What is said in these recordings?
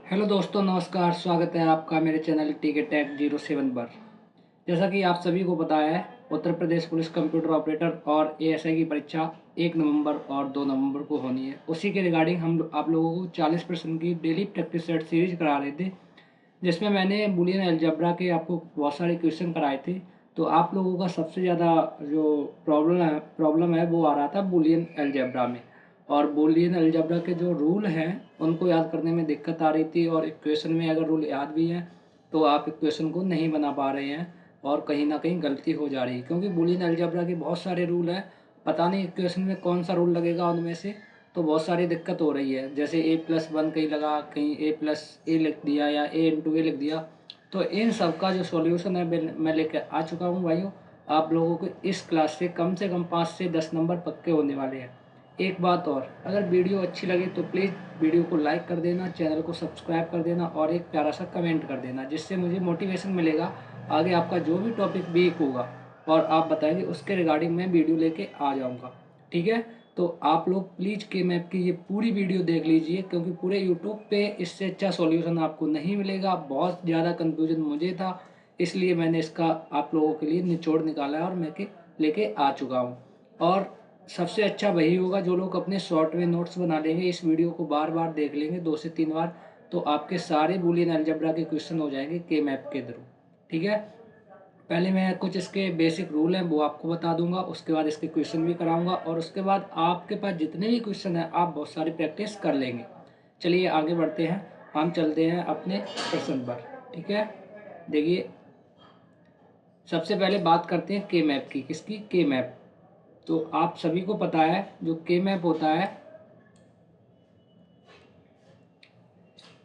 Hello दोस्तों, नमस्कार। स्वागत है आपका मेरे चैनल टीके टैक 07 पर। जैसा कि आप सभी को पता है, Uttar Pradesh police computer operator और एएसआई की परीक्षा 1 नवंबर और 2 नवंबर को होनी है। उसी के रिगार्डिंग हम आप लोगों को 40% की डेली प्रैक्टिस सेट सीरीज करा रहे थे, जिसमें मैंने बूलियन अलजेब्रा के आपको बहुत सारे क्वेश्चन कराए थे। तो आप लोगों का सबसे ज़्यादा जो प्रॉब्लम है वो आ रहा था बूलियन अलजेब्रा में। और बूलियन अलजेब्रा के जो रूल हैं उनको याद करने में दिक्कत आ रही थी, और इक्वेशन में अगर रूल याद भी हैं तो आप इक्वेशन को नहीं बना पा रहे हैं और कहीं ना कहीं गलती हो जा रही है, क्योंकि बूलियन अलजेब्रा के बहुत सारे रूल हैं। पता नहीं इक्वेशन में कौन सा रूल लगेगा उनमें से, तो बहुत सारी दिक्कत हो रही है। जैसे a+1 कहीं लगा, कहीं a+a लिख दिया या a×a लिख दिया। तो इन सब का जो सॉल्यूशन है मैं लेकर आ चुका हूँ भाइयों। आप लोगों को इस क्लास से कम 5 से 10 नंबर पक्के होने वाले हैं। एक बात और, अगर वीडियो अच्छी लगे तो प्लीज़ वीडियो को लाइक कर देना, चैनल को सब्सक्राइब कर देना और एक प्यारा सा कमेंट कर देना, जिससे मुझे मोटिवेशन मिलेगा। आगे आपका जो भी टॉपिक वीक होगा और आप बताएंगे उसके रिगार्डिंग मैं वीडियो लेके आ जाऊँगा। ठीक है, तो आप लोग प्लीज़ के मैप की ये पूरी वीडियो देख लीजिए, क्योंकि पूरे यूट्यूब पे इससे अच्छा सॉल्यूशन आपको नहीं मिलेगा। बहुत ज़्यादा कन्फ्यूजन मुझे था, इसलिए मैंने इसका आप लोगों के लिए निचोड़ निकाला है और मैं के लेके आ चुका हूँ। और सबसे अच्छा वही होगा जो लोग अपने शॉर्ट में नोट्स बना लेंगे, इस वीडियो को बार बार देख लेंगे 2 से 3 बार, तो आपके सारे बूलियन अलजेब्रा के क्वेश्चन हो जाएंगे के मैप के थ्रू। ठीक है, पहले मैं कुछ इसके बेसिक रूल हैं वो आपको बता दूंगा, उसके बाद इसके क्वेश्चन भी कराऊंगा, और उसके बाद आपके पास जितने भी क्वेश्चन हैं आप बहुत सारी प्रैक्टिस कर लेंगे। चलिए आगे बढ़ते हैं, हम चलते हैं अपने प्रश्न पर। ठीक है, देखिए, सबसे पहले बात करते हैं के मैप की। किसकी? के मैप। तो आप सभी को पता है जो के मैप होता है,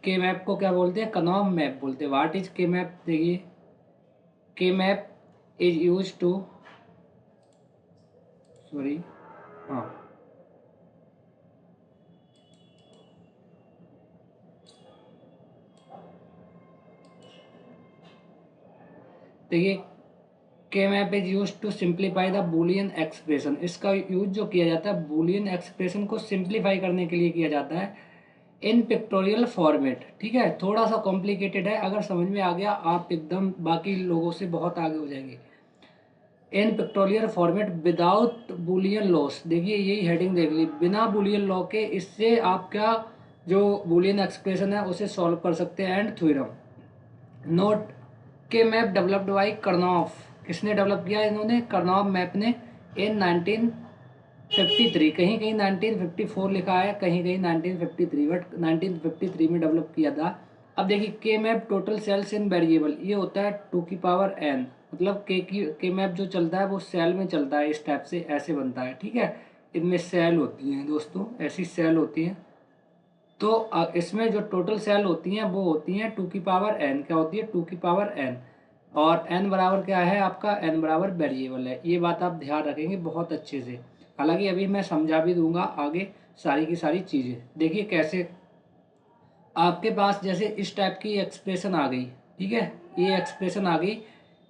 के मैप को क्या बोलते हैं? कनॉम मैप बोलते हैं। What is K map? देखिए, K map is use to, sorry, हाँ, देखिए, K map is use to simplify the Boolean expression. इसका यूज जो किया जाता है बूलियन एक्सप्रेशन को सिंप्लीफाई करने के लिए किया जाता है इन पिक्टोरियल फॉर्मेट। ठीक है, थोड़ा सा कॉम्प्लिकेटेड है, अगर समझ में आ गया आप एकदम बाकी लोगों से बहुत आगे हो जाएंगे। In pictorial format without Boolean loss. देखिए, यही हेडिंग देख ली, बिना बूलियन लॉ के इससे आप क्या जो बूलियन एक्सप्रेशन है उसे सॉल्व कर सकते हैं। एंड थ्योरम नोट के मैप डेवलप्ड बाई कर्नॉफ। किसने डेवलप किया? इन्होंने, कर्नॉफ मैप ने, इन 1953, कहीं कहीं 1954 लिखा है, कहीं कहीं 1953, बट 1953 में डेवलप किया था। अब देखिए, के मैप टोटल सेल्स इन वेरिएबल, ये होता है 2n, मतलब के मैप जो चलता है वो सेल में चलता है, इस टाइप से ऐसे बनता है। ठीक है, इनमें सेल होती हैं दोस्तों, ऐसी सेल होती हैं। तो इसमें जो टोटल सेल होती हैं वो होती हैं 2n। क्या होती है? 2n। और n बराबर क्या है आपका? n बराबर वेरिएबल है। ये बात आप ध्यान रखेंगे बहुत अच्छे से। हालांकि अभी मैं समझा भी दूंगा आगे सारी की सारी चीज़ें। देखिए कैसे आपके पास जैसे इस टाइप की एक्सप्रेशन आ गई। ठीक है, ये एक्सप्रेशन आ गई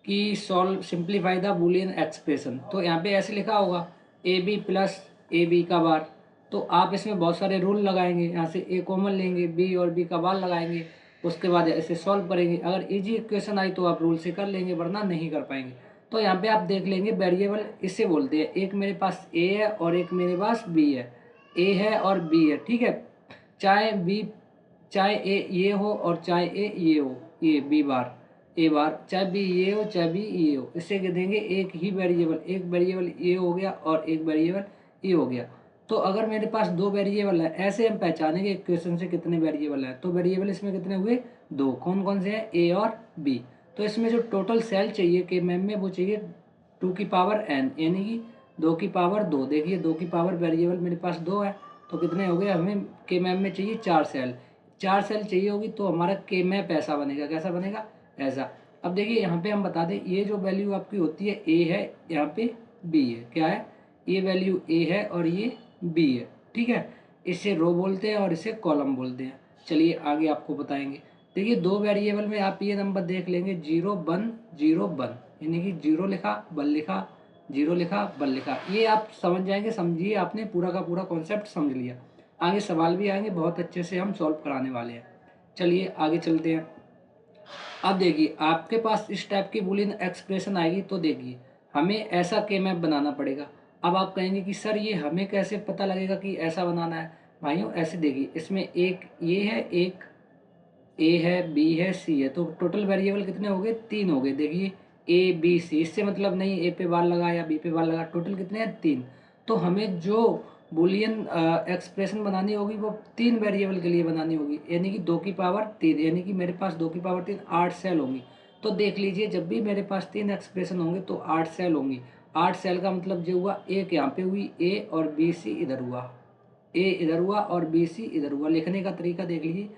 कि solve simplify the Boolean expression. तो यहाँ पे ऐसे लिखा होगा ab+ab का बार। तो आप इसमें बहुत सारे रूल लगाएंगे, यहाँ से ए कॉमन लेंगे, बी और बी का बार लगाएंगे, उसके बाद ऐसे सॉल्व करेंगे। अगर इजी इक्वेशन आई तो आप रूल से कर लेंगे, वरना नहीं कर पाएंगे। तो यहाँ पे आप देख लेंगे, वेरिएबल इसे बोलते हैं, एक मेरे पास ए है और एक मेरे पास बी है, ए है और बी है। ठीक है, चाहे बी, चाहे ए ये हो और चाहे ए ये हो, ये बी बार, ए बार, चाहे बी ये हो चाहे बी ये हो, इसे कह देंगे एक ही वेरिएबल। एक वेरिएबल ये हो गया और एक वेरिएबल ये हो गया। तो अगर मेरे पास दो वेरिएबल है, ऐसे हम पहचानेंगे इक्वेशन से कितने वेरिएबल हैं। तो वेरिएबल इसमें कितने हुए? दो। कौन कौन से हैं? ए और बी। तो इसमें जो टोटल सेल चाहिए के मैम में वो चाहिए 2n, यानी कि 2 देखिए 2 वेरिएबल मेरे पास दो है, तो कितने हो गए? हमें के मैम में चाहिए 4 सेल। 4 सेल चाहिए होगी तो हमारा के मैप ऐसा बनेगा। कैसा बनेगा? ऐसा। अब देखिए यहाँ पे हम बता दें, ये जो वैल्यू आपकी होती है ए है, यहाँ पे बी है। क्या है? ये वैल्यू ए है और ये बी है। ठीक है, इसे रो बोलते हैं और इसे कॉलम बोलते हैं। चलिए आगे आपको बताएंगे। देखिए, दो वेरिएबल में आप ये नंबर देख लेंगे, 0 1 0 1, यानी कि 0 लिखा 1 लिखा, 0 लिखा 1 लिखा। ये आप समझ जाएंगे, समझिए आपने पूरा का पूरा कॉन्सेप्ट समझ लिया। आगे सवाल भी आएंगे, बहुत अच्छे से हम सॉल्व कराने वाले हैं। चलिए आगे चलते हैं। अब देखिए आपके पास इस टाइप की बूलियन एक्सप्रेशन आएगी तो देखिए हमें ऐसा के मैप बनाना पड़ेगा। अब आप कहेंगे कि सर ये हमें कैसे पता लगेगा कि ऐसा बनाना है। भाइयों ऐसे देखिए, इसमें एक ये है, एक ए है, बी है, सी है, तो टोटल वेरिएबल कितने हो गए? 3 हो गए। देखिए ए बी सी, इससे मतलब नहीं ए पे बार लगा या बी पे बार लगा, टोटल कितने हैं? 3। तो हमें जो बुलियन एक्सप्रेशन बनानी होगी वो 3 वेरिएबल के लिए बनानी होगी, यानी कि 2 की पावर 3, यानी कि मेरे पास 2 की पावर 3 8 सेल होंगी। तो देख लीजिए जब भी मेरे पास 3 एक्सप्रेशन होंगे तो 8 सेल होंगी। 8 सेल का मतलब जो हुआ, एक यहाँ पे हुई ए और बी सी इधर हुआ, ए इधर हुआ और बी सी इधर हुआ। लिखने का तरीका देख लीजिए,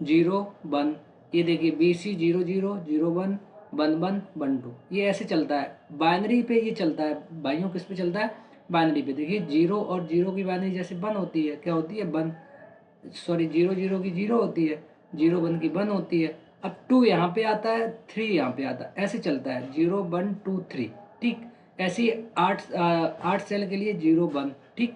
0 1, ये देखिए बी सी 0 0 0 1 1 1 1 2, ये ऐसे चलता है। बाइनरी पे ये चलता है भाइयों, किस पे चलता है? बाइनरी पे। देखिए 0 और 0 की बाइनरी जैसे 1 होती है, क्या होती है? 1, सॉरी 0 0 की 0 होती है, 0 1 की 1 होती है। अब 2 यहाँ पे आता है, 3 यहाँ पे आता है, ऐसे चलता है 0 1 2 3। ठीक, ऐसे ही 8 सेल के लिए 0 1। ठीक,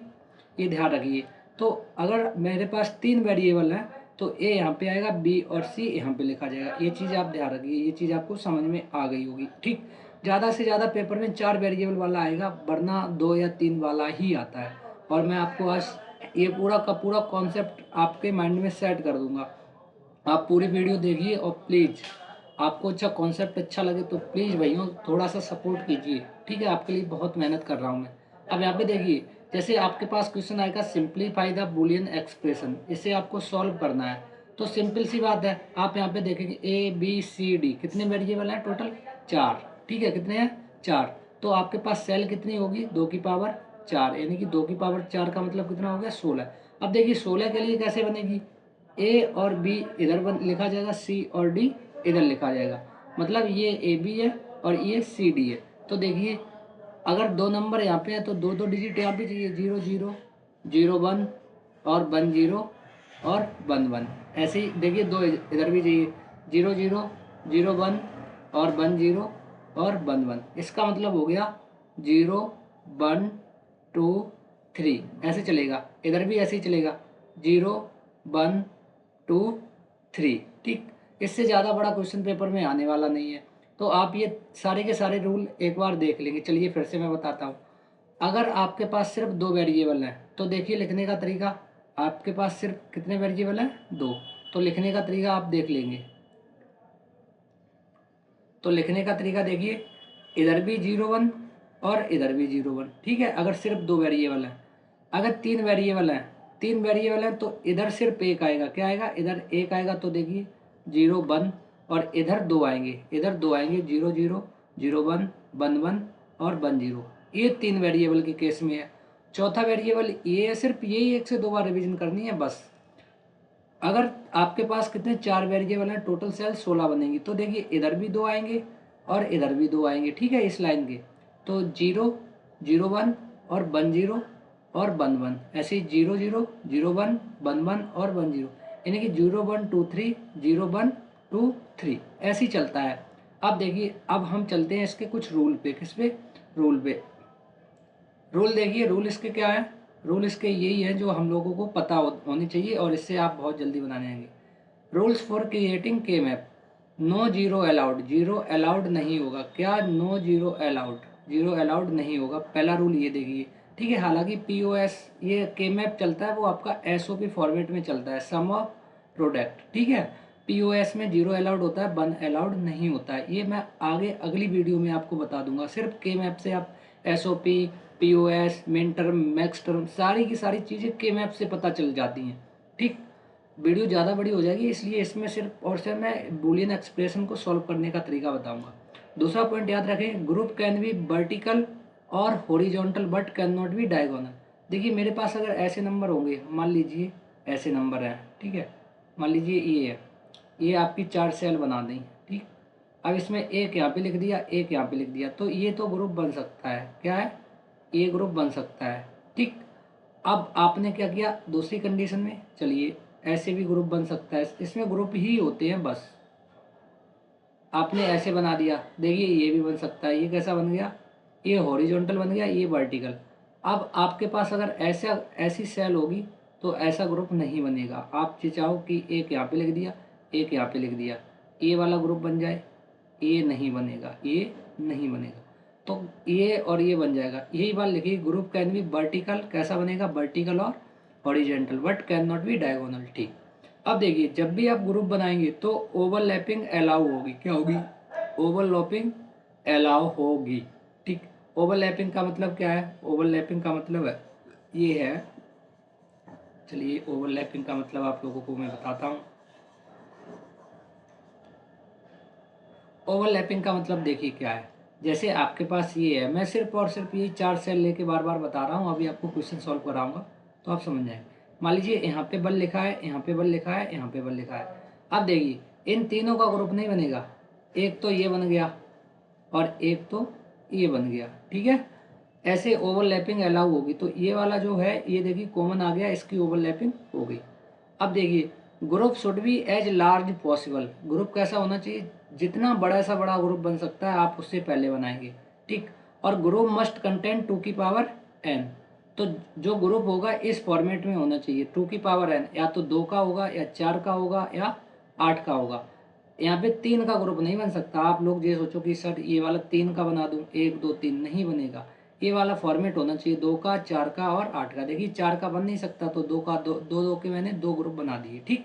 ये ध्यान रखिए। तो अगर मेरे पास 3 वेरिएबल हैं तो ए यहाँ पे आएगा, बी और सी यहाँ पे लिखा जाएगा। ये चीज़ आप ध्यान रखिए, ये चीज़ आपको समझ में आ गई होगी। ठीक, ज़्यादा से ज़्यादा पेपर में 4 वेरिएबल वाला आएगा, वरना 2 या 3 वाला ही आता है। और मैं आपको आज ये पूरा का पूरा कॉन्सेप्ट आपके माइंड में सेट कर दूंगा। आप पूरी वीडियो देखिए और प्लीज़ आपको अच्छा कॉन्सेप्ट अच्छा लगे तो प्लीज़ भैया थोड़ा सा सपोर्ट कीजिए। ठीक है, आपके लिए बहुत मेहनत कर रहा हूँ मैं। अब यहाँ पे देखिए, जैसे आपके पास क्वेश्चन आएगा सिंप्लीफाई द बुलियन एक्सप्रेशन, इसे आपको सॉल्व करना है। तो सिंपल सी बात है, आप यहाँ पे देखेंगे ए बी सी डी कितने वेरिएबल हैं? टोटल 4। ठीक है, कितने हैं? 4। तो आपके पास सेल कितनी होगी? 2 की पावर 4, यानी कि 2 की पावर 4 का मतलब कितना हो गया? 16। अब देखिए 16 के लिए कैसे बनेगी? ए और बी इधर लिखा जाएगा, सी और डी इधर लिखा जाएगा, मतलब ये ए बी है और ये सी डी है। तो देखिए अगर 2 नंबर यहाँ पे है तो 2 2 डिजिट यहाँ पे चाहिए, 0 0 0 1 और 1 0 और 1 1। ऐसे ही देखिए 2 इधर भी चाहिए, 0 0 0 1 और 1 0 और 1 1। इसका मतलब हो गया 0 1 2 3, ऐसे चलेगा। इधर भी ऐसे ही चलेगा, 0 1 2 3। ठीक, इससे ज़्यादा बड़ा क्वेश्चन पेपर में आने वाला नहीं है। तो आप ये सारे के सारे रूल एक बार देख लेंगे। चलिए फिर से मैं बताता हूँ। अगर आपके पास सिर्फ 2 वेरिएबल हैं तो देखिए लिखने का तरीका, आपके पास सिर्फ कितने वेरिएबल हैं? 2। तो लिखने का तरीका आप देख लेंगे। तो लिखने का तरीका देखिए, इधर भी 0 1 और इधर भी 0 1। ठीक है, अगर सिर्फ 2 वेरिएबल हैं। अगर 3 वेरिएबल हैं, 3 वेरिएबल हैं तो इधर सिर्फ एक आएगा। क्या आएगा? इधर एक आएगा। तो देखिए 0 1 और इधर 2 आएंगे, इधर 2 आएंगे, 0 0 0 1 1 1 और 1 0। ये 3 वेरिएबल के केस में है। चौथा वेरिएबल ये है, सिर्फ यही 1 से 2 बार रिवीजन करनी है बस। अगर आपके पास कितने 4 वेरिएबल हैं, टोटल सेल 16 बनेंगी। तो देखिए इधर भी 2 आएंगे और इधर भी 2 आएंगे। ठीक है, इस लाइन के। तो 0 0 1 और 1 0 और 1 1, ऐसे ही 0 0 0 1 1 1 और 1 0, यानी कि 0 1 2 3 0 1 2 3, ऐसे ही चलता है। अब देखिए अब हम चलते हैं इसके कुछ रूल पे। किस पे? रूल पे। रूल देखिए, रूल इसके क्या है? रूल इसके यही है जो हम लोगों को पता होनी चाहिए और इससे आप बहुत जल्दी बनाने आएंगे। Rules for creating K map. No zero allowed, zero allowed नहीं होगा। क्या? No zero allowed, zero allowed नहीं होगा। पहला रूल ये देखिए। ठीक है, हालांकि पीओएस ये के मैप चलता है वो आपका एसओपी फॉर्मेट में चलता है, सम ऑफ प्रोडक्ट। ठीक है, पीओएस में जीरो अलाउड होता है, 1 अलाउड नहीं होता है। ये मैं आगे अगली वीडियो में आपको बता दूंगा। सिर्फ के मैप से आप SOP, POS, min term, max term, सारी की सारी चीज़ें के मैप से पता चल जाती हैं। ठीक, वीडियो ज़्यादा बड़ी हो जाएगी इसलिए इसमें सिर्फ और सिर्फ मैं बूलियन एक्सप्रेशन को सॉल्व करने का तरीका बताऊंगा। दूसरा पॉइंट याद रखें, ग्रुप कैन बी वर्टिकल और horizontal but can not be diagonal. देखिए मेरे पास अगर ऐसे नंबर होंगे, मान लीजिए ऐसे नंबर हैं, ठीक है, मान लीजिए ये है, ये आपकी 4 सेल बना दें। ठीक, अब इसमें एक यहाँ पे लिख दिया, एक यहाँ पे लिख दिया, तो ये तो ग्रुप बन सकता है। क्या है? ये ग्रुप बन सकता है। ठीक, अब आपने क्या किया दूसरी कंडीशन में, चलिए ऐसे भी ग्रुप बन सकता है, इसमें ग्रुप ही होते हैं बस। आपने ऐसे बना दिया, देखिए ये भी बन सकता है। ये कैसा बन गया? ये हॉरिजॉन्टल बन गया, ये वर्टिकल। अब आपके पास अगर ऐसी सेल होगी तो ऐसा ग्रुप नहीं बनेगा। आप ये चाहो कि एक यहाँ पे लिख दिया, एक यहाँ पे लिख दिया, ए वाला ग्रुप बन जाए, ए नहीं बनेगा, ये नहीं बनेगा, तो ये और ये बन जाएगा। यही बात लिखी, ग्रुप कैन बी वर्टिकल, कैसा बनेगा, वर्टिकल और horizontal, but can not be diagonal. ठीक, अब देखिए जब भी आप ग्रुप बनाएंगे तो ओवरलैपिंग अलाउ होगी, क्या होगी, ओवरलैपिंग अलाउ होगी। ठीक, ओवरलैपिंग का मतलब क्या है, ओवरलैपिंग का मतलब है ये है, चलिए ओवरलैपिंग का मतलब आप लोगों को मैं बताता हूँ। ओवरलैपिंग का मतलब देखिए क्या है, जैसे आपके पास ये है, मैं सिर्फ और सिर्फ ये 4 सेल लेके बार बार बता रहा हूँ, अभी आपको क्वेश्चन सॉल्व कराऊंगा तो आप समझ जाएंगे। मान लीजिए यहाँ पे बल लिखा है, यहाँ पे बल लिखा है, यहाँ पे बल लिखा है। अब देखिए इन तीनों का ग्रुप नहीं बनेगा, एक तो ये बन गया और एक तो ये बन गया, ठीक है। ऐसे ओवरलैपिंग अलाउ होगी, तो ये वाला जो है ये देखिए कॉमन आ गया, इसकी ओवरलैपिंग हो गई। अब देखिए group should be as large possible, group कैसा होना चाहिए, जितना बड़ा सा बड़ा ग्रुप बन सकता है आप उससे पहले बनाएंगे। ठीक, और ग्रुप मस्ट कंटेन 2 की पावर n, तो जो ग्रुप होगा इस फॉर्मेट में होना चाहिए, 2 की पावर n, या तो 2 का होगा या 4 का होगा या 8 का होगा। यहाँ पे 3 का ग्रुप नहीं बन सकता, आप लोग ये सोचो कि सर ये वाला 3 का बना दूं, 1 2 3, नहीं बनेगा। ये वाला फॉर्मेट होना चाहिए 2 का, 4 का और 8 का। देखिए 4 का बन नहीं सकता, तो 2 का, दो दो, दो के मैंने 2 ग्रुप बना दिए। ठीक,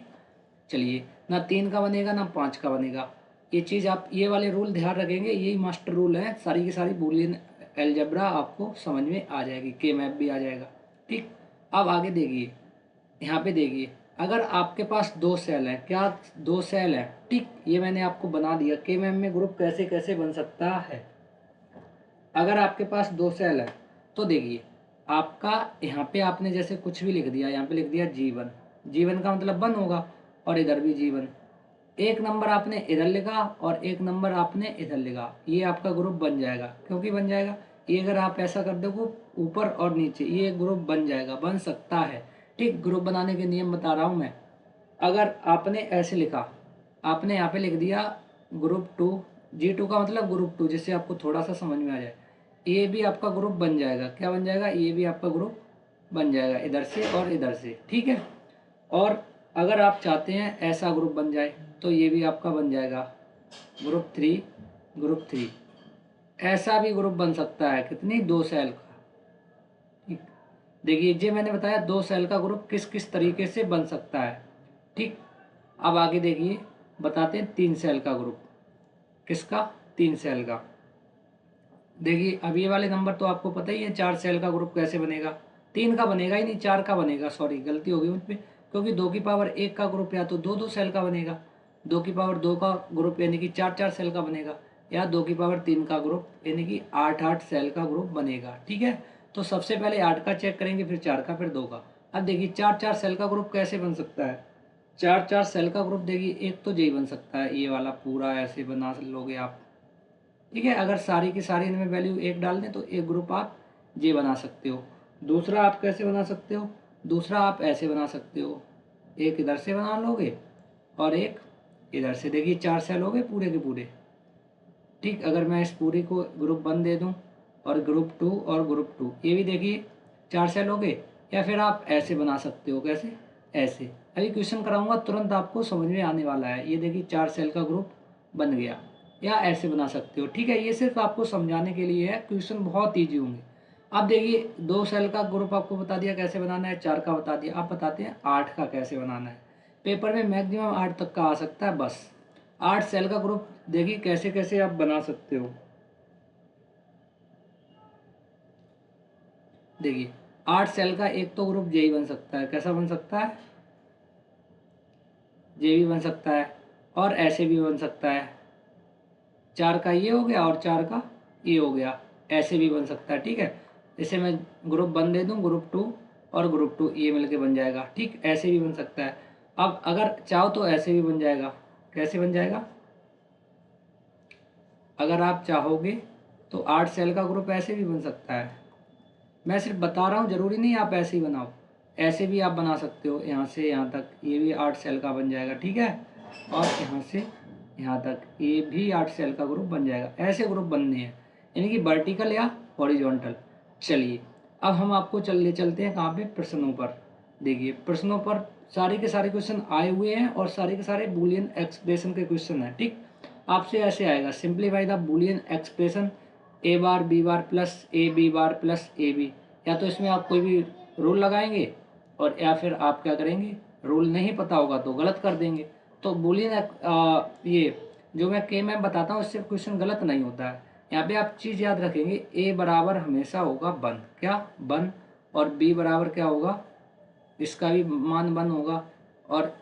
चलिए ना 3 का बनेगा ना 5 का बनेगा। ये चीज़ आप ये वाले रूल ध्यान रखेंगे, यही मास्टर रूल है, सारी की सारी बूलियन अलजेब्रा आपको समझ में आ जाएगी, के मैप भी आ जाएगा। ठीक, अब आगे देखिए, यहाँ पे देखिए अगर आपके पास 2 सेल हैं, क्या 2 सेल हैं, ठीक, ये मैंने आपको बना दिया के मैप में ग्रुप कैसे कैसे बन सकता है। अगर आपके पास 2 सेल है तो देखिए आपका यहाँ पे आपने जैसे कुछ भी लिख दिया, यहाँ पे लिख दिया जीवन, जीवन का मतलब 1 होगा, और इधर भी जीवन, एक नंबर आपने इधर लिखा और एक नंबर आपने इधर लिखा, ये आपका ग्रुप बन जाएगा। क्योंकि बन जाएगा, ये अगर आप ऐसा कर दोगे ऊपर और नीचे, ये ग्रुप बन जाएगा, बन सकता है। ठीक, ग्रुप बनाने के नियम बता रहा हूँ मैं। अगर आपने ऐसे लिखा, आपने यहाँ पे लिख दिया ग्रुप 2, G2 का मतलब ग्रुप 2, जिससे आपको थोड़ा सा समझ में आ जाए, ये भी आपका ग्रुप बन जाएगा, क्या बन जाएगा, ये भी आपका ग्रुप बन जाएगा, इधर से और इधर से। ठीक है, और अगर आप चाहते हैं ऐसा ग्रुप बन जाए तो ये भी आपका बन जाएगा ग्रुप 3, ग्रुप 3। ऐसा भी ग्रुप बन सकता है, कितनी, 2 सेल का। ठीक, देखिए ये मैंने बताया 2 सेल का ग्रुप किस किस तरीके से बन सकता है। ठीक, अब आगे देखिए बताते हैं 3 सेल का ग्रुप, किसका, 3 सेल का। देखिए अब ये वाले नंबर तो आपको पता ही है, 4 सेल का ग्रुप कैसे बनेगा, 3 का बनेगा ही नहीं, 4 का बनेगा, सॉरी गलती हो गई मुझ पर, क्योंकि 2 की पावर 1 का ग्रुप या तो 2 2 सेल का बनेगा, 2 की पावर 2 का ग्रुप यानी कि 4 4 सेल का बनेगा, या 2 की पावर 3 का ग्रुप यानी कि 8 8 सेल का ग्रुप बनेगा। ठीक है, तो सबसे पहले 8 का चेक करेंगे, फिर 4 का, फिर 2 का। अब देखिए 4 4 सेल का ग्रुप कैसे बन सकता है, 4 4 सेल का ग्रुप देखिए एक तो यही बन सकता है, ये वाला पूरा ऐसे बना लोगे आप। ठीक है, अगर सारी की सारी इनमें वैल्यू 1 डाल दें तो एक ग्रुप आप ये बना सकते हो। दूसरा आप कैसे बना सकते हो, दूसरा आप ऐसे बना सकते हो, एक इधर से बना लोगे और एक इधर से। देखिए 4 सेल हो गए पूरे के पूरे। ठीक, अगर मैं इस पूरी को ग्रुप 1 दे दूं और ग्रुप 2 और ग्रुप 2, ये भी देखिए 4 सेल हो गए। या फिर आप ऐसे बना सकते हो, कैसे, ऐसे। अभी क्वेश्चन कराऊंगा तुरंत आपको समझ में आने वाला है। ये देखिए 4 सेल का ग्रुप बन गया, या ऐसे बना सकते हो। ठीक है, ये सिर्फ आपको समझाने के लिए है, क्वेश्चन बहुत ईजी होंगे। अब देखिए 2 सेल का ग्रुप आपको बता दिया कैसे बनाना है, 4 का बता दिया, आप बताते हैं 8 का कैसे बनाना है। पेपर में मैक्सिमम 8 तक का आ सकता है बस। 8 सेल का ग्रुप देखिए कैसे कैसे आप बना सकते हो। देखिए 8 सेल का एक तो ग्रुप जे बन सकता है, कैसा बन सकता है, जे भी बन सकता है, और ऐसे भी बन सकता है, 4 का ये हो गया और 4 का ये हो गया, ऐसे भी बन सकता है। ठीक है, जैसे मैं ग्रुप 1 दे दूं, ग्रुप 2 और ग्रुप 2 ये मिलके बन जाएगा। ठीक, ऐसे भी बन सकता है। अब अगर चाहो तो ऐसे भी बन जाएगा, कैसे बन जाएगा, अगर आप चाहोगे तो 8 सेल का ग्रुप ऐसे भी बन सकता है। मैं सिर्फ बता रहा हूँ, जरूरी नहीं आप ऐसे ही बनाओ, ऐसे भी आप बना सकते हो, यहाँ से यहाँ तक ये भी 8 सेल का बन जाएगा। ठीक है, और यहाँ से यहाँ तक ये भी 8 सेल का ग्रुप बन जाएगा। ऐसे ग्रुप बनने हैं, यानी कि वर्टिकल या हॉरिजॉन्टल। चलिए अब हम आपको चलते हैं कहाँ पे, प्रश्नों पर। देखिए प्रश्नों पर सारे के सारे क्वेश्चन आए हुए हैं और सारे के सारे बूलियन एक्सप्रेशन के क्वेश्चन हैं। ठीक, आपसे ऐसे आएगा simplify the Boolean expression A bar B bar plus A B bar plus A B. या तो इसमें आप कोई भी रूल लगाएंगे और या फिर आप क्या करेंगे, रूल नहीं पता होगा तो गलत कर देंगे। तो बूलियन ये जो मैं के मैम बताता हूँ इससे क्वेश्चन गलत नहीं होता है। यहाँ पे आप चीज़ याद रखेंगे, ए बराबर हमेशा होगा 1, क्या 1, और बी बराबर क्या होगा, इसका भी मान 1 होगा, और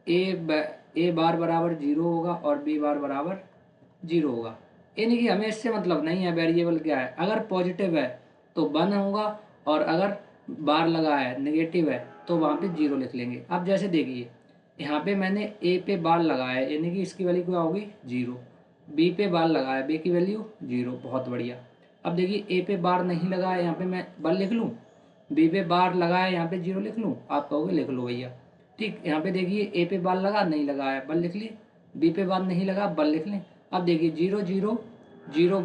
ए बार बराबर 0 होगा और बी बार बराबर 0 होगा। यानी कि हमें इससे मतलब नहीं है वेरिएबल क्या है, अगर पॉजिटिव है तो 1 होगा और अगर बार लगा है नेगेटिव है तो वहाँ पे 0 लिख लेंगे। अब जैसे देखिए यहाँ पे मैंने ए पे बार लगाया है यानी कि इसकी वैल्यू क्या होगी 0, बी पे बार लगाया बी की वैल्यू 0, बहुत बढ़िया। अब देखिए ए पे बार नहीं लगा है यहाँ पे मैं 1 लिख लूँ, बी पे बार लगा है यहाँ पे 0 लिख लूँ, आप कहोगे लिख लो भैया। ठीक, यहाँ पे देखिए ए पे बार लगा नहीं लगा है 1 लिख लिए, बी पे बार नहीं लगा 1 लिख लें। अब देखिए 0 0 0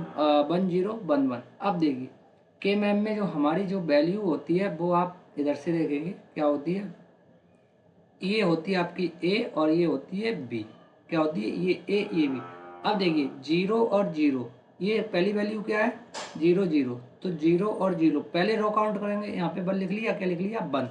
1 0 1 1। अब देखिए के मैम में जो हमारी जो वैल्यू होती है वो आप इधर से देखेंगे क्या होती है, ये होती है आपकी ए और ये होती है बी। क्या होती है, ये ए ये बी। अब देखिए 0 और 0, ये पहली वैल्यू क्या है 0 0, तो 0 और 0 पहले रो काउंट करेंगे, यहाँ पे 1 लिख लिया, क्या लिख लिया 1,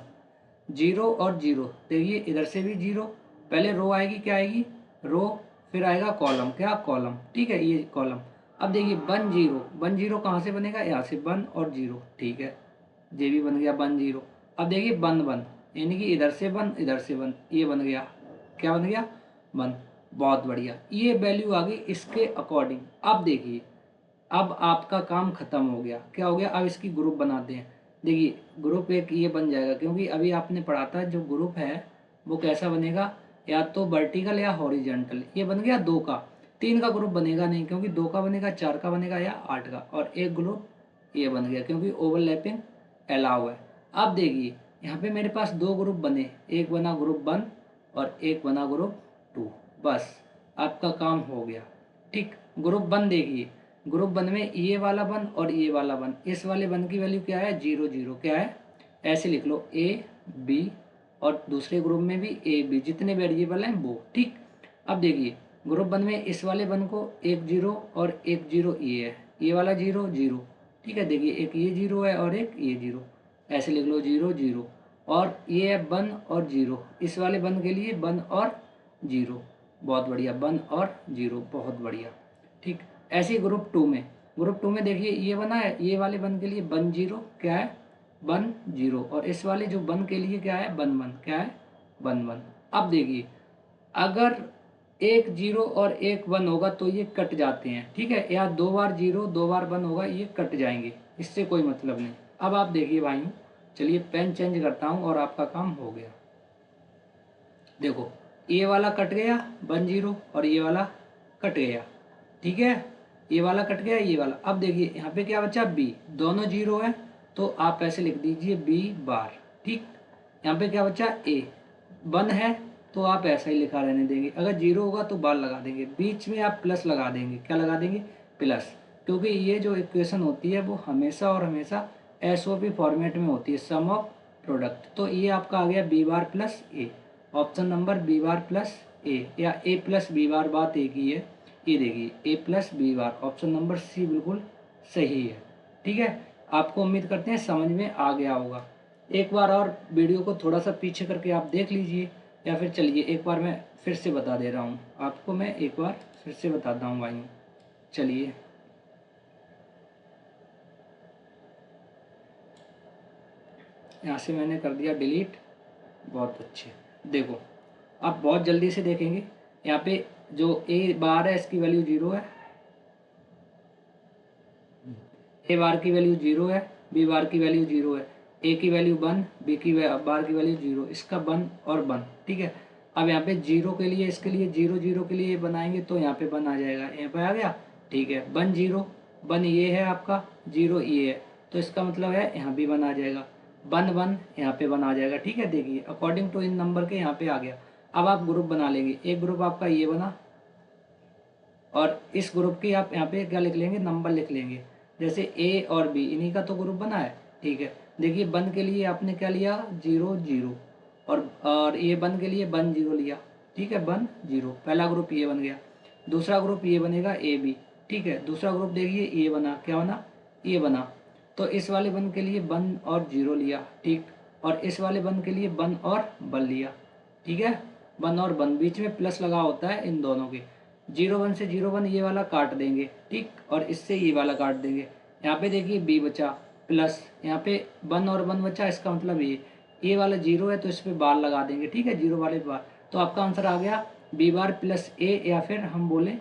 0 और 0। देखिए इधर से भी 0, पहले रो आएगी क्या आएगी रो, फिर आएगा कॉलम, क्या कॉलम, ठीक है ये कॉलम। अब देखिए 1 0, 1 0 कहाँ से बनेगा, यहाँ से 1 और 0, ठीक है ये भी बन गया 1 0। अब देखिए 1 1 यानी कि इधर से 1 इधर से 1, ये बन गया, क्या बन गया 1, बहुत बढ़िया, ये वैल्यू आ गई इसके अकॉर्डिंग। अब देखिए अब आपका काम खत्म हो गया, क्या हो गया, अब इसकी ग्रुप बनाते हैं। देखिए ग्रुप एक ये बन जाएगा, क्योंकि अभी आपने पढ़ा था जो ग्रुप है वो कैसा बनेगा, या तो वर्टिकल या हॉरिजेंटल। ये बन गया 2 का, 3 का ग्रुप बनेगा नहीं, क्योंकि 2 का बनेगा, 4 का बनेगा या 8 का, और एक ग्रुप ये बन गया क्योंकि ओवरलैपिंग अलाउ है। अब देखिए यहाँ पे मेरे पास 2 ग्रुप बने, एक बना ग्रुप 1 और एक बना ग्रुप 2, बस आपका काम हो गया। ठीक, ग्रुप 1 देखिए, ग्रुप 1 में ये वाला 1 और ये वाला 1, इस वाले 1 की वैल्यू क्या है 0 0, क्या है ऐसे लिख लो ए बी, और दूसरे ग्रुप में भी ए बी, जितने वेरिएबल हैं वो। ठीक, अब देखिए ग्रुप 1 में इस वाले 1 को एक 0 और एक 0 ये है, ये वाला 0 0, ठीक है देखिए एक ये 0 है और एक ये 0, ऐसे लिख लो 0 0, और ये है 1 और 0, इस वाले 1 के लिए 1 और 0, बहुत बढ़िया 1 और 0, बहुत बढ़िया। ठीक, ऐसे ही ग्रुप 2 में, ग्रुप 2 में देखिए ये बना है, ये वाले 1 के लिए 1 0, क्या है 1 0, और इस वाले जो 1 के लिए क्या है 1 1, क्या है 1 1। अब देखिए अगर एक 0 और एक 1 होगा तो ये कट जाते हैं, ठीक है, या 2 बार 0 2 बार 1 होगा ये कट जाएंगे, इससे कोई मतलब नहीं। अब आप देखिए भाइयों, चलिए पेन चेंज करता हूँ और आपका काम हो गया। देखो ये वाला कट गया 1 0 और ये वाला कट गया, ठीक है ये वाला कट गया ये वाला। अब देखिए यहाँ पे क्या बचा बी, दोनों 0 है तो आप ऐसे लिख दीजिए बी बार। ठीक, यहाँ पे क्या बचा ए, 1 है तो आप ऐसा ही लिखा रहने देंगे, अगर 0 होगा तो बार लगा देंगे, बीच में आप प्लस लगा देंगे, क्या लगा देंगे प्लस, क्योंकि ये जो इक्वेशन होती है वो हमेशा और हमेशा एसओपी फॉर्मेट में होती है, सम ऑफ प्रोडक्ट। तो ये आपका आ गया b bar plus a, option number b bar plus a, या ए प्लस बी बार, बात एक ही है। ये देखिए a plus b bar, option number c बिल्कुल सही है। ठीक है, आपको उम्मीद करते हैं समझ में आ गया होगा। एक बार और वीडियो को थोड़ा सा पीछे करके आप देख लीजिए, या फिर चलिए एक बार मैं फिर से बता दे रहा हूँ आपको, मैं एक बार फिर से बताता हूँ भाइयों। चलिए यहाँ से मैंने कर दिया डिलीट, बहुत अच्छे। देखो आप बहुत जल्दी से देखेंगे, यहाँ पे जो ए बार है इसकी वैल्यू 0 है, ए बार की वैल्यू 0 है, बी बार की वैल्यू 0 है, ए की वैल्यू 1, बी की बार की वैल्यू 0, इसका 1 और 1। ठीक है, अब यहाँ पे 0 के लिए, इसके लिए 0 0 के लिए बनाएंगे तो यहाँ पे 1 आ जाएगा, यहाँ पे आ गया। ठीक है 1 0, 1 ये है आपका, 0 ये है, तो इसका मतलब है यहाँ भी 1 आ जाएगा, 1 1 यहाँ पे 1 आ जाएगा। ठीक है, देखिए अकॉर्डिंग टू इन नंबर के यहाँ पे आ गया। अब आप ग्रुप बना लेंगे, एक ग्रुप आपका ये बना, और इस ग्रुप की आप यहाँ पे क्या लिख लेंगे नंबर लिख लेंगे, जैसे ए और बी इन्हीं का तो ग्रुप बना है। ठीक है, देखिए 1 के लिए आपने क्या लिया 0 0, और ये वन के लिए वन जीरो लिया, ठीक है, वन जीरो, पहला ग्रुप ये बन गया। दूसरा ग्रुप ये बनेगा ए बी, ठीक है, दूसरा ग्रुप देखिए ये बना, क्या बना, ये बना। तो इस वाले वन के लिए वन और जीरो लिया, ठीक, और इस वाले वन के लिए वन और वन लिया, ठीक है, वन और वन, बीच में प्लस लगा होता है इन दोनों के। जीरो वन से जीरो वन ये वाला काट देंगे, ठीक, और इससे ये वाला काट देंगे। यहाँ पे देखिए बी बचा प्लस, यहाँ पे वन और वन बचा, इसका मतलब ये वाला जीरो है तो इस पर बार लगा देंगे, ठीक है, जीरो वाले बार। तो आपका आंसर आ गया बी बार प्लस ए, या फिर हम बोले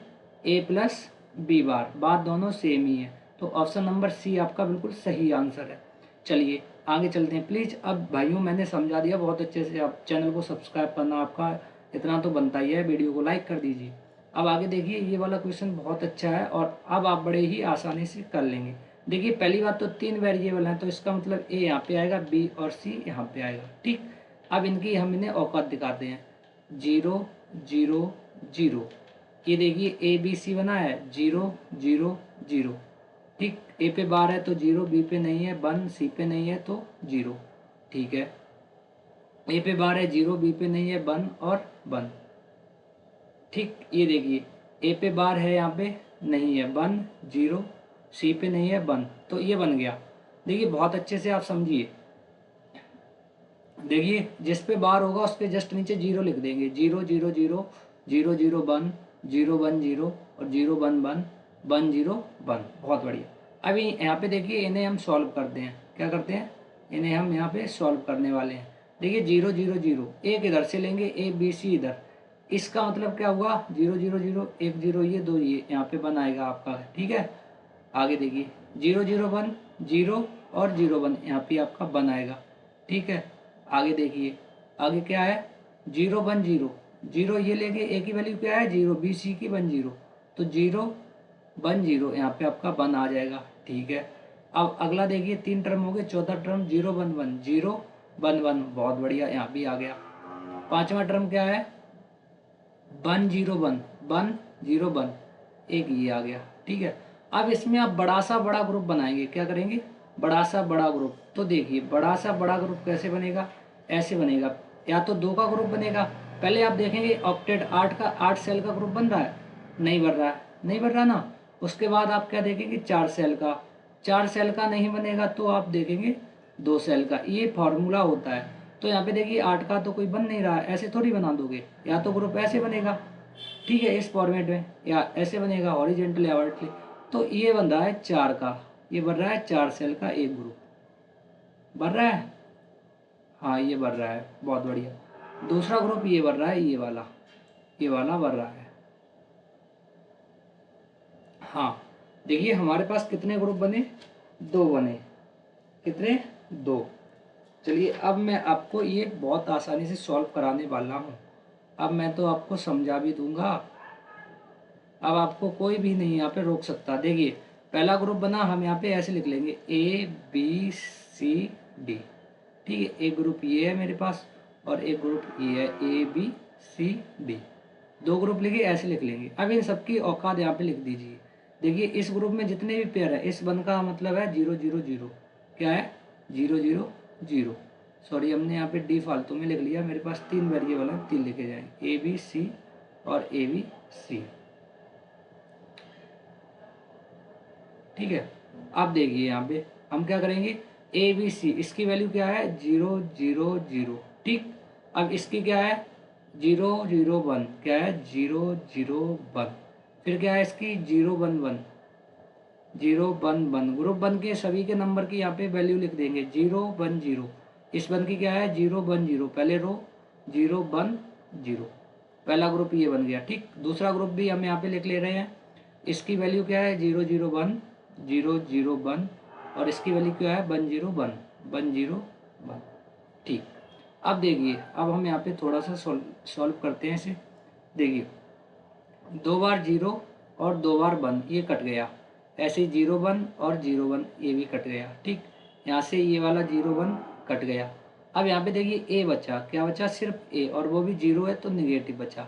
ए प्लस बी बार, बात दोनों सेम ही है। तो ऑप्शन नंबर सी आपका बिल्कुल सही आंसर है। चलिए आगे चलते हैं प्लीज़। अब भाइयों मैंने समझा दिया बहुत अच्छे से, आप चैनल को सब्सक्राइब करना आपका इतना तो बनता ही है, वीडियो को लाइक कर दीजिए। अब आगे देखिए, ये वाला क्वेश्चन बहुत अच्छा है और अब आप बड़े ही आसानी से कर लेंगे। देखिए पहली बात तो 3 वेरिएबल हैं, तो इसका मतलब ए यहाँ पे आएगा, बी और सी यहाँ पे आएगा, ठीक। अब इनकी हम इन्हें औकात दिखाते हैं, 0 0 0। ये देखिए ए बी सी बना है 0 0 0, ठीक, ए पे बार है तो 0, बी पे नहीं है 1, सी पे नहीं है तो 0, ठीक है। ए पे बार है 0, बी पे नहीं है 1 और 1, ठीक। ये देखिए ए पे बार है यहाँ पे नहीं है 1 0, सी पे नहीं है 1, तो ये बन गया। देखिए बहुत अच्छे से आप समझिए, देखिए जिस पे बार होगा उस पे जस्ट नीचे 0 लिख देंगे, 0 0 0 0 0 1 0 1 0 और 0 1 1 1 0 1, बहुत बढ़िया। अभी यहाँ पे देखिए इन्हें हम सॉल्व करते हैं, क्या करते हैं, इन्हें हम यहाँ पे सॉल्व करने वाले हैं। देखिए 0 0 0, एक इधर से लेंगे, ए बी सी इधर, इसका मतलब क्या हुआ 0 0 0, एक 0 ये, दो ये, यहाँ पे 1 आएगा आपका, ठीक है। आगे देखिए 0 0 1 0 और 0 1, यहाँ पे आपका 1 आएगा, ठीक है। आगे देखिए, आगे क्या है 0 1 0 0, ये लेंगे, ए की वैल्यू क्या है 0, बी सी की 1 0, तो 0 1 0 यहाँ पे आपका 1 आ जाएगा, ठीक है। अब अगला देखिए 3 टर्म हो गए, चौथा टर्म 0 1 1 0 1 1, बहुत बढ़िया, यहाँ भी आ गया। पांचवा टर्म क्या है 1 0 1 1 0 1, एक ये आ गया, ठीक है। अब इसमें आप बड़ा सा बड़ा ग्रुप बनाएंगे, क्या करेंगे, बड़ा सा बड़ा ग्रुप। तो देखिए बड़ा सा बड़ा ग्रुप कैसे बनेगा, ऐसे बनेगा, या तो 2 का ग्रुप बनेगा। पहले आप देखेंगे ऑक्टेट 8 सेल का ग्रुप बन रहा है, नहीं बन रहा है, नहीं बन रहा ना। उसके बाद आप क्या देखेंगे 4 सेल का, 4 सेल का नहीं बनेगा तो आप देखेंगे 2 सेल का, ये फॉर्मूला होता है। तो यहाँ पे देखिए 8 का तो कोई बन नहीं रहा है, ऐसे थोड़ी बना दोगे, या तो ग्रुप ऐसे बनेगा, ठीक है, इस फॉर्मेट में, या ऐसे बनेगा हॉरिजेंटली या वर्टिकली। तो ये बन रहा है 4 का, ये बन रहा है 4 सेल का एक ग्रुप, बन रहा है, हाँ ये बन रहा है, बहुत बढ़िया। दूसरा ग्रुप ये बन रहा है, ये वाला बन रहा है। हाँ देखिए हमारे पास कितने ग्रुप बने, 2 बने, कितने, 2। चलिए अब मैं आपको ये बहुत आसानी से सॉल्व कराने वाला हूँ। अब मैं तो आपको समझा भी दूंगा, अब आपको कोई भी नहीं यहाँ पे रोक सकता। देखिए पहला ग्रुप बना, हम यहाँ पे ऐसे लिख लेंगे ए बी सी डी, ठीक है, एक ग्रुप ये है मेरे पास और एक ग्रुप ये है, A B C D, 2 group लिखे, ऐसे लिख लेंगे। अब इन सबकी औकात यहाँ पे लिख दीजिए। देखिए इस ग्रुप में जितने भी पेयर है, इस वन का मतलब है 0 0 0, क्या है 0 0 0, सॉरी हमने यहाँ पे डी फालतू में लिख लिया, मेरे पास 3 वेरिएबल है, 3 लिखे जाएंगे, ए बी सी और ए बी सी, ठीक है। अब देखिए यहाँ पे हम क्या करेंगे, ए बी सी, इसकी वैल्यू क्या है 0 0 0, ठीक। अब इसकी क्या है 0 0 1, क्या है 0 0 1, फिर क्या है इसकी 0 1 1 0 1 1, ग्रुप 1 के सभी के नंबर की यहाँ पे वैल्यू लिख देंगे 0 1 0। इस 1 की क्या है 0 1 0, पहले रो 0 1 0, पहला ग्रुप ये बन गया, ठीक। दूसरा ग्रुप भी हम यहाँ पे लिख ले रहे हैं, इसकी वैल्यू क्या है 0 0 1 0 0 1, और इसकी वैल्यू क्या है 1 0 1 1 0 1, ठीक। अब देखिए अब हम यहाँ पे थोड़ा सा सॉल्व करते हैं इसे। देखिए 2 बार 0 और 2 बार 1, ये कट गया, ऐसे 0 1 और 0 1 ये भी कट गया, ठीक। यहाँ से ये वाला 0 1 कट गया। अब यहाँ पे देखिए ए बचा, क्या बचा सिर्फ ए, और वो भी 0 है तो निगेटिव बचा,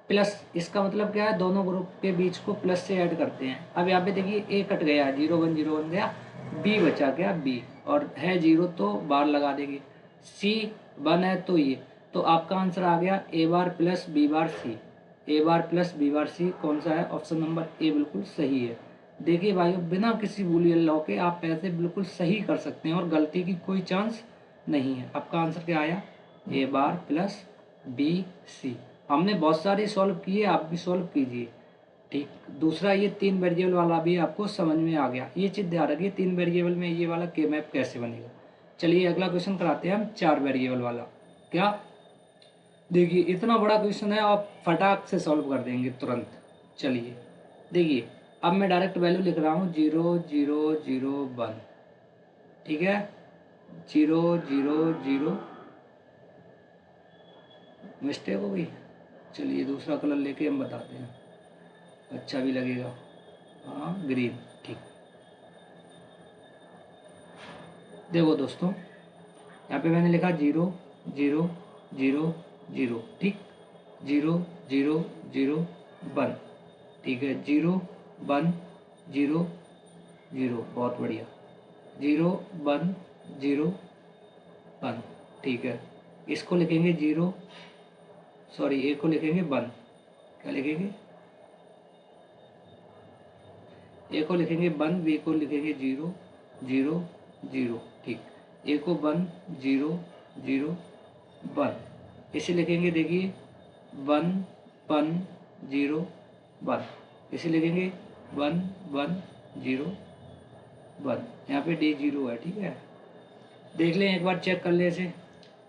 प्लस, इसका मतलब क्या है दोनों ग्रुप के बीच को प्लस से ऐड करते हैं। अब यहाँ पे देखिए ए कट गया, 0 1 0 बन गया, बी बचा क्या बी, और है 0 तो बार लगा देंगे, सी 1 है तो ये, तो आपका आंसर आ गया ए बार प्लस बी बार सी। ए बार प्लस बी बार सी कौन सा है? ऑप्शन नंबर ए बिल्कुल सही है। देखिए भाइयों, बिना किसी बूलियन लॉ के आप ऐसे बिल्कुल सही कर सकते हैं और गलती की कोई चांस नहीं है। आपका आंसर क्या आया? ए बार प्लस बी सी। हमने बहुत सारे सॉल्व किए, आप भी सॉल्व कीजिए। ठीक, दूसरा ये 3 वेरिएबल वाला भी आपको समझ में आ गया। ये चीज़ ध्यान रखिए, 3 वेरिएबल में ये वाला के मैप कैसे बनेगा। चलिए अगला क्वेश्चन कराते हैं हम 4 वेरिएबल वाला। क्या? देखिए इतना बड़ा क्वेश्चन है, आप फटाक से सॉल्व कर देंगे तुरंत। चलिए देखिए, अब मैं डायरेक्ट वैल्यू लिख रहा हूँ 0 0 0 1। ठीक है, 0 0 0, मिस्टेक हो गई। चलिए दूसरा कलर लेके हम बताते हैं, अच्छा भी लगेगा। हाँ ग्रीन, ठीक। देखो दोस्तों, यहाँ पे मैंने लिखा 0 0 0 0, ठीक। 0 0 0 1, ठीक है। 0 1 0 0, बहुत बढ़िया। 0 1 0 1, ठीक है। इसको लिखेंगे 0, सॉरी ए को लिखेंगे 1। क्या लिखेंगे? ए को लिखेंगे 1, बी को लिखेंगे 0 0 0, ठीक। ए को 1 0 0 1, इसे लिखेंगे देखिए 1 1 0 1, इसे लिखेंगे 1 1 0 1। यहाँ पे डी 0 है, ठीक है। देख लें एक बार, चेक कर लें इसे।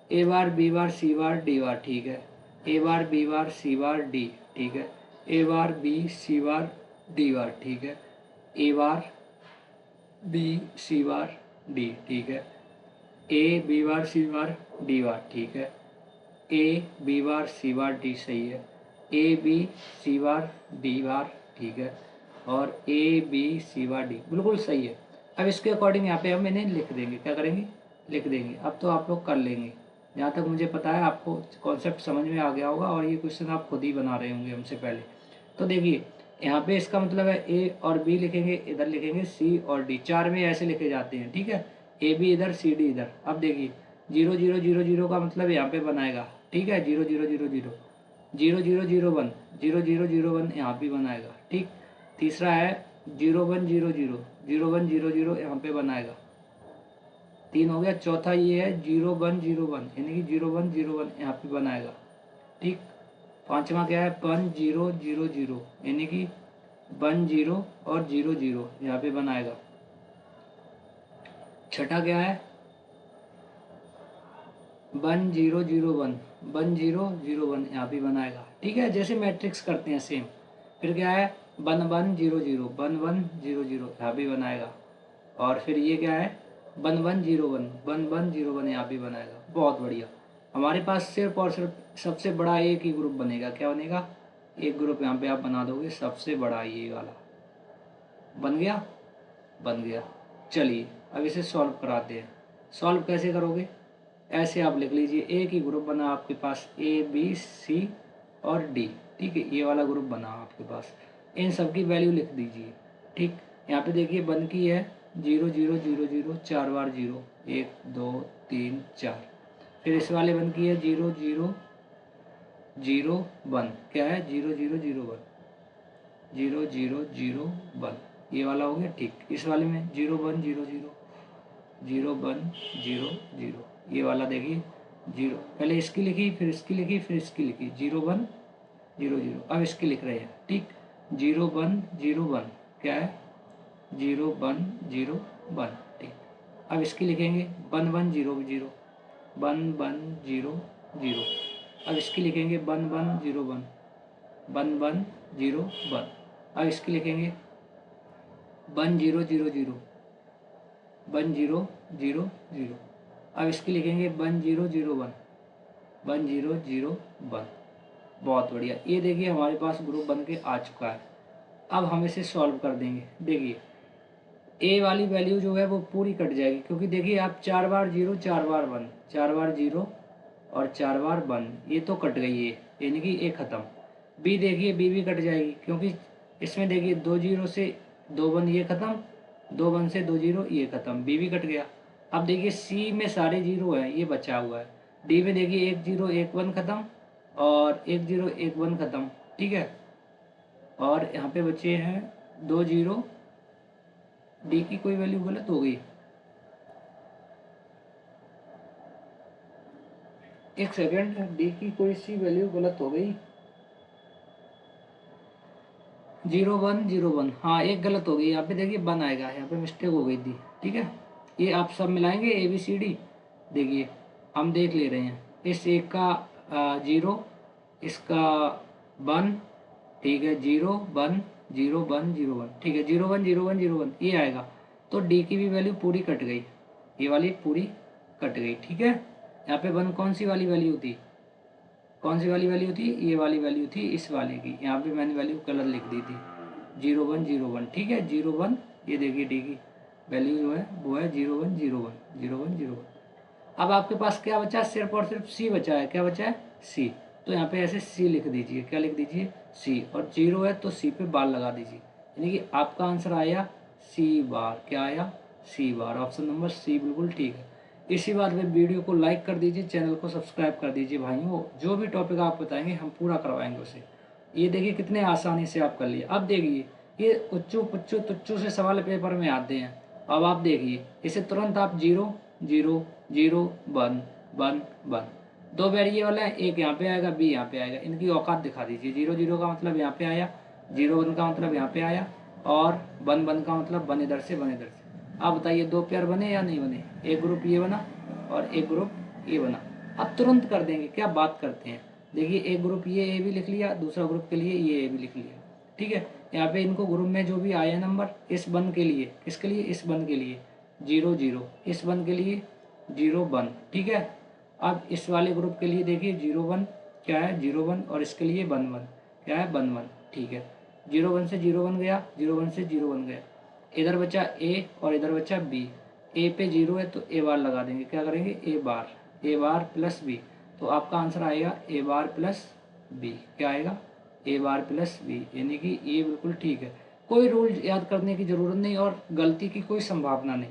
ए बार बी बार सी बार डी बार, ठीक है। ए बार बी बार सी बार डी, ठीक है। ए बार बी सी बार डी बार, ठीक है। ए बार बी सी बार डी, ठीक है। A B bar C bar D बार, ठीक है। A B bar C bar D, सही है। A B C bar D बार, ठीक है। और ए बी सी बार डी, बिल्कुल सही है। अब इसके अकॉर्डिंग यहाँ पे हम इन्हें लिख देंगे। क्या करेंगे? लिख देंगे। अब तो आप लोग कर लेंगे, जहाँ तक मुझे पता है आपको कॉन्सेप्ट समझ में आ गया होगा, और ये क्वेश्चन आप खुद ही बना रहे होंगे हमसे पहले। तो देखिए यहाँ पे इसका मतलब है ए और बी लिखेंगे, इधर लिखेंगे सी और डी। 4 में ऐसे लिखे जाते हैं, ठीक है। ए बी इधर, सी डी इधर। अब देखिए 0 0 0 0 का मतलब यहाँ पे बनाएगा, ठीक है। 0 0 0 0 0 0 0 1 0 0 0 1 यहाँ पे बनाएगा, ठीक। तीसरा है 0 1 0 0 0 1 0 0 यहाँ पे बनाएगा, 3 हो गया। चौथा ये है 0 1 0 1, यानी कि 0 1 0 1 यहाँ पे बनाएगा, ठीक। पांचवा क्या है? 1 0 0 0, यानी कि 1 0 और 0 0 यहाँ पे बनाएगा। छठा क्या है? 1 0 0 1 1 0 0 1 यहाँ पे बनाएगा, ठीक है। जैसे मैट्रिक्स करते हैं सेम। फिर क्या है? 1 1 0 0 1 1 0 0 यहाँ पे बनाएगा। और फिर ये क्या है? 1 1 0 1 1 1 0 1 यहाँ पे बनाएगा। बहुत बढ़िया। हमारे पास सिर्फ और सिर्फ सबसे बड़ा एक ही ग्रुप बनेगा। क्या बनेगा? एक ग्रुप यहाँ पे आप बना दोगे, सबसे बड़ा ये वाला बन गया। बन गया। चलिए अब इसे सॉल्व कराते हैं। सॉल्व कैसे करोगे? ऐसे आप लिख लीजिए, एक ही ग्रुप बना आपके पास, ए बी सी और डी, ठीक है। ये वाला ग्रुप बना आपके पास, इन सब की वैल्यू लिख दीजिए, ठीक। यहाँ पे देखिए 1 की है 0 0 0 0, 4 बार 0, 1 2 3 4। फिर इस वाले 1 की है 0 0 0 1, क्या है? 0 0 0 1 0 0 0 1, ये वाला हो गया, ठीक। इस वाले में 0 1 0 0 0 1 0 0, ये वाला देखिए 0, पहले इसकी लिखी, फिर इसकी लिखी, फिर इसकी लिखी, 0 1 0 0। अब इसकी लिख रहे हैं, ठीक। 0 1 0 1, क्या है? 0 1 0 1, ठीक। अब इसकी लिखेंगे 1 1 0 0 1 1 0 0। अब इसकी लिखेंगे 1 1 0 1 1 1 0 1। अब इसकी लिखेंगे 1 0 0 0 1 0 0 0। अब इसकी लिखेंगे 1 0 0 1 1 0 0 1। बहुत बढ़िया। ये देखिए हमारे पास ग्रुप बन के आ चुका है। अब हम इसे सॉल्व कर देंगे। देखिए ए वाली वैल्यू जो है वो पूरी कट जाएगी, क्योंकि देखिए आप 4 बार 0 4 बार 1, 4 बार 0 और 4 बार 1, ये तो कट गई है, यानी कि ए खत्म। बी देखिए, बी भी कट जाएगी, क्योंकि इसमें देखिए 2 0 से 2 1 ये खत्म, 2 1 से 2 0 ये खत्म, बी भी कट गया। अब देखिए सी में सारे 0 हैं, ये बचा हुआ है, डी में देखिए 1 0 1 1 खत्म और 1 0 1 1 खत्म, ठीक है। और यहाँ पे बचे हैं 2 0। डी की कोई वैल्यू गलत हो गई, एक सेकेंड, डी की कोई सी वैल्यू गलत हो गई। 0 1 0 1, हाँ एक गलत हो गई, यहाँ पे देखिए 1 आएगा, यहाँ पे मिस्टेक हो गई थी, ठीक है। ये आप सब मिलाएंगे ए बी सी डी, देखिए हम देख ले रहे हैं, इस एक का 0, इसका 1, ठीक है, 0 1 0 1 0 1, ठीक है, 0 1 0 1 0 1 ये आएगा। तो डी की भी वैल्यू पूरी कट गई, ये वाली पूरी कट गई, ठीक है। यहाँ पे 1 कौन सी वाली वैल्यू थी, कौन सी वाली वैल्यू थी, ये वाली वैल्यू थी इस वाले की, यहाँ पे मैंने वैल्यू कलर लिख दी थी 0 1 0 1, ठीक है। 0 1, ये देखिए डी की वैल्यू जो है वो है 0 1 0 1 0 1 0 1। अब आपके पास क्या बचा है, सिर्फ और सिर्फ सी बचा है, क्या बचा है, सी। तो यहाँ पे ऐसे सी लिख दीजिए, क्या लिख दीजिए, सी, और 0 है तो सी पे बार लगा दीजिए, यानी कि आपका आंसर आया सी बार, क्या आया, सी बार। ऑप्शन नंबर सी बिल्कुल ठीक है। इसी बात पे वीडियो को लाइक कर दीजिए, चैनल को सब्सक्राइब कर दीजिए भाइयों, जो भी टॉपिक आप बताएंगे हम पूरा करवाएंगे उसे। ये देखिए कितने आसानी से आप कर लिए। अब देखिए ये उच्चू पुच्चू तुच्चू से सवाल पेपर में आते हैं। अब आप देखिए इसे तुरंत आप 0 0 0 1 1 1, दो वेरिएबल है, एक यहाँ पे आएगा, बी यहाँ पे आएगा, इनकी औकात दिखा दीजिए। 0 0 का मतलब यहाँ पे आया, 0 1 का मतलब यहाँ पे आया, और 1 1 का मतलब 1 इधर से 1 इधर से। आप बताइए दो पेयर बने या नहीं बने, एक ग्रुप ये बना और एक ग्रुप ये बना। अब तुरंत कर देंगे, क्या बात करते हैं। देखिए एक ग्रुप ये ए भी लिख लिया, दूसरा ग्रुप के लिए ये ए भी लिख लिया, ठीक है। यहाँ पे इनको ग्रुप में जो भी आया नंबर, इस 1 के लिए, किसके लिए, इस 1 के लिए 0 0, इस 1 के लिए 0 1, ठीक है। अब इस वाले ग्रुप के लिए देखिए 0 1 क्या है, 0 1, और इसके लिए 1 1 क्या है, 1 1, ठीक है। 0 1 से 0 1 गया, 0 1 से 0 1 गया, इधर बचा ए और इधर बचा बी। ए पे 0 है तो ए बार लगा देंगे, क्या करेंगे, ए बार प्लस बी। तो आपका आंसर आएगा ए बार प्लस बी, क्या आएगा, ए बार प्लस बी, यानी कि ये बिल्कुल ठीक है। कोई रूल याद करने की ज़रूरत नहीं और गलती की कोई संभावना नहीं।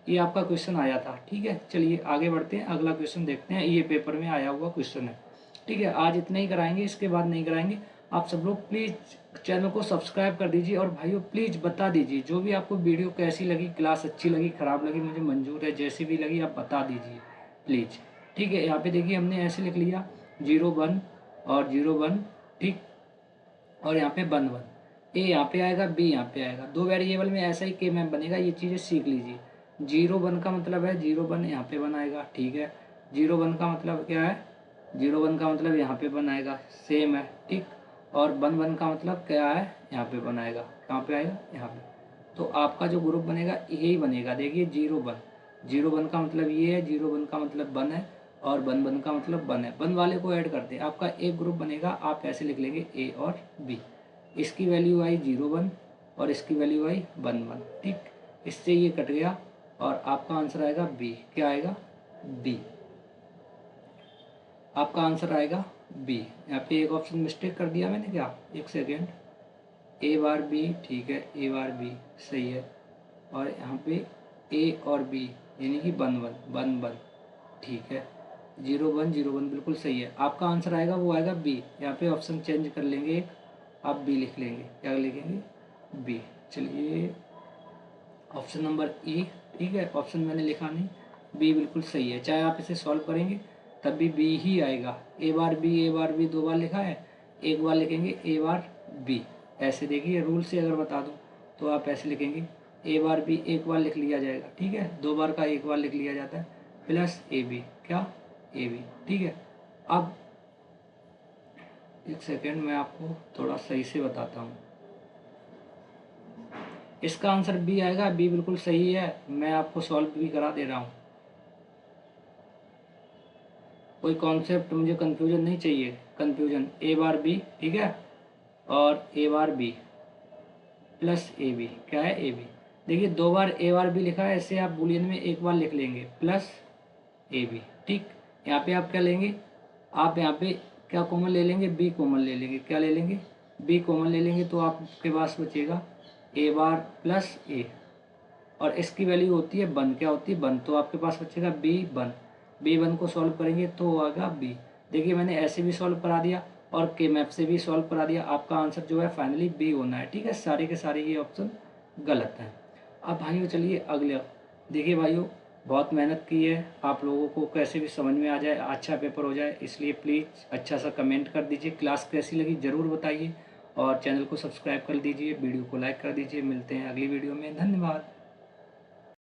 ये आपका क्वेश्चन आया था, ठीक है। चलिए आगे बढ़ते हैं, अगला क्वेश्चन देखते हैं। ये पेपर में आया हुआ क्वेश्चन है, ठीक है। आज इतना ही कराएंगे, इसके बाद नहीं कराएंगे। आप सब लोग प्लीज़ चैनल को सब्सक्राइब कर दीजिए, और भाइयों प्लीज़ बता दीजिए जो भी आपको वीडियो कैसी लगी, क्लास अच्छी लगी, ख़राब लगी, मुझे मंजूर है, जैसी भी लगी आप बता दीजिए प्लीज़, ठीक है। यहाँ पे देखिए हमने ऐसे लिख लिया 0 1 और 0 1, ठीक, और यहाँ पे 1 1, ए यहाँ पे आएगा, बी यहाँ पे आएगा, दो वेरिएबल में ऐसा ही के मैम बनेगा, ये चीज़ें सीख लीजिए। 0 1 का मतलब है 0 1 यहाँ पे बनाएगा, ठीक है। 0 1 का मतलब क्या है, 0 1 का मतलब यहाँ पे बनाएगा, सेम है, ठीक। और 1 1 का मतलब क्या है, यहाँ पे बनाएगा, कहाँ पे आएगा, यहाँ पे। तो आपका जो ग्रुप बनेगा यही बनेगा, देखिए 0 1, 0 1 का मतलब ये है, 0 1 का मतलब 1 है, और 1 1 का मतलब 1 है। 1 वाले को ऐड करते हैं, आपका एक ग्रुप बनेगा, आप ऐसे लिख लेंगे ए और बी। इसकी वैल्यू आई 0 1 और इसकी वैल्यू आई 1 1, ठीक। इससे ये कट गया और आपका आंसर आएगा बी, क्या आएगा, बी। आपका आंसर आएगा बी। यहाँ पे एक ऑप्शन मिस्टेक कर दिया मैंने, क्या, एक सेकेंड, ए बार बी, ठीक है, ए बार बी सही है, और यहाँ पे ए और बी यानी कि 1 1 1 1, ठीक है। 0 1 0 1 बिल्कुल सही है। आपका आंसर आएगा वो आएगा बी। यहाँ पे ऑप्शन चेंज कर लेंगे, एक आप बी लिख लेंगे, क्या लिखेंगे, बी। चलिए ऑप्शन नंबर ई, ठीक है, ऑप्शन मैंने लिखा नहीं, बी बिल्कुल सही है। चाहे आप इसे सॉल्व करेंगे तब भी बी ही आएगा। ए बार बी दो बार लिखा है, एक बार लिखेंगे ए बार बी। ऐसे देखिए रूल से अगर बता दूं तो आप ऐसे लिखेंगे, ए बार बी एक बार लिख लिया जाएगा, ठीक है, दो बार का एक बार लिख लिया जाता है, प्लस ए बी, क्या, ए बी, ठीक है। अब एक सेकेंड मैं आपको थोड़ा सही से बताता हूँ। इसका आंसर बी आएगा, बी बिल्कुल सही है, मैं आपको सॉल्व भी करा दे रहा हूँ। कोई कॉन्सेप्ट मुझे कंफ्यूजन नहीं चाहिए, कंफ्यूजन, ए बार बी, ठीक है, और ए bar B plus A B, क्या है, ए बी। देखिए दो बार ए बार बी लिखा है, इससे आप बुलियन में एक बार लिख लेंगे प्लस ए बी, ठीक। यहाँ पे आप क्या लेंगे, आप यहाँ पे क्या कॉमन ले लेंगे, बी कॉमन ले लेंगे, क्या ले लेंगे, बी कॉमन ले लेंगे, तो आपके पास बचेगा ए बार प्लस ए, और इसकी वैल्यू होती है 1, क्या होती है 1, तो आपके पास बचेगा बी 1। B1 को सॉल्व करेंगे तो होगा बी। देखिए मैंने ऐसे भी सॉल्व करा दिया और के मैप से भी सॉल्व करा दिया। आपका आंसर जो है फाइनली बी होना है। ठीक है, सारे के सारे ये ऑप्शन गलत हैं। अब भाइयों चलिए अगले, देखिए भाइयों बहुत मेहनत की है, आप लोगों को कैसे भी समझ में आ जाए, अच्छा पेपर हो जाए, इसलिए प्लीज़ अच्छा सा कमेंट कर दीजिए। क्लास कैसी लगी ज़रूर बताइए और चैनल को सब्सक्राइब कर दीजिए, वीडियो को लाइक कर दीजिए। मिलते हैं अगली वीडियो में, धन्यवाद।